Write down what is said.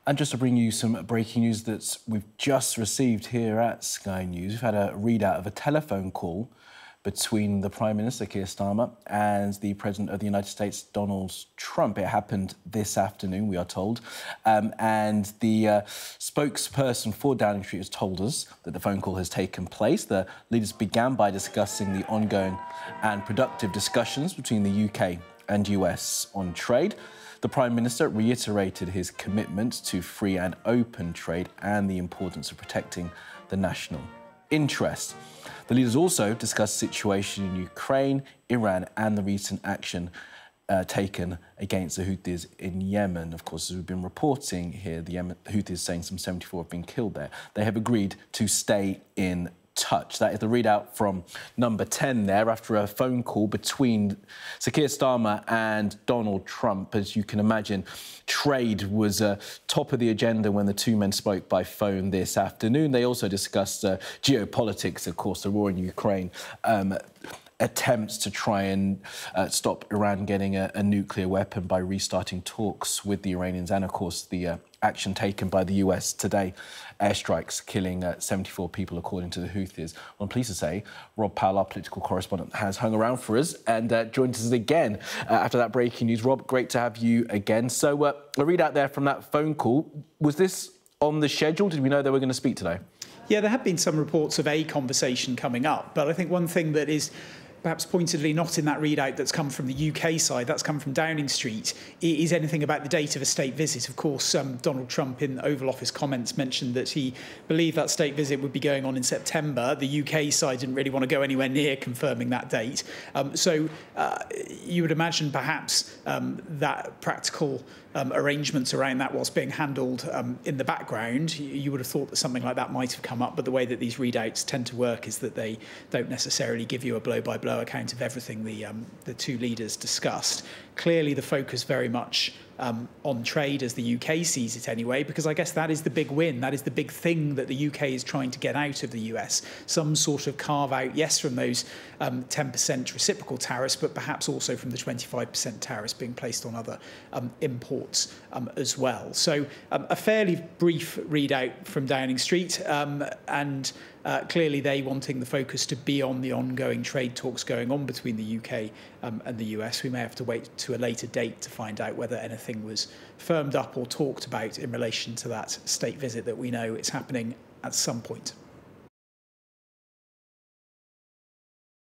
And just to bring you some breaking news that we've just received here at Sky News, we've had a readout of a telephone call between the Prime Minister, Keir Starmer, and the President of the United States, Donald Trump. It happened this afternoon, we are told. And the spokesperson for Downing Street has told us that the phone call has taken place. The leaders began by discussing the ongoing and productive discussions between the UK and US on trade. The Prime Minister reiterated his commitment to free and open trade and the importance of protecting the national interest. The leaders also discussed the situation in Ukraine, Iran and the recent action taken against the Houthis in Yemen. Of course, as we've been reporting here, the Houthis saying some 74 have been killed there. They have agreed to stay in touch. That is the readout from number 10 there after a phone call between Sir Keir Starmer and Donald Trump. As you can imagine, trade was top of the agenda when the two men spoke by phone this afternoon. They also discussed geopolitics, of course, the war in Ukraine, attempts to try and stop Iran getting a nuclear weapon by restarting talks with the Iranians, and, of course, the action taken by the US today, airstrikes killing 74 people, according to the Houthis. Well, I'm pleased to say Rob Powell, our political correspondent, has hung around for us and joins us again after that breaking news. Rob, great to have you again. So, a readout there from that phone call. Was this on the schedule? Did we know they were going to speak today? Yeah, there have been some reports of a conversation coming up, but I think one thing that is perhaps pointedly not in that readout that's come from the UK side, that's come from Downing Street, is anything about the date of a state visit. Of course, Donald Trump in Oval Office comments mentioned that he believed that state visit would be going on in September. The UK side didn't really want to go anywhere near confirming that date. So you would imagine perhaps that practical arrangements around that whilst being handled in the background. You would have thought that something like that might have come up, but the way that these readouts tend to work is that they don't necessarily give you a blow-by-blow account of everything the two leaders discussed. Clearly, the focus very much on trade, as the UK sees it anyway, because I guess that is the big win. That is the big thing that the UK is trying to get out of the US. Some sort of carve out, yes, from those 10% reciprocal tariffs, but perhaps also from the 25% tariffs being placed on other imports as well. So a fairly brief readout from Downing Street, and clearly they wanting the focus to be on the ongoing trade talks going on between the UK and the US. We may have to wait to a later date to find out whether anything was firmed up or talked about in relation to that state visit that we know is happening at some point.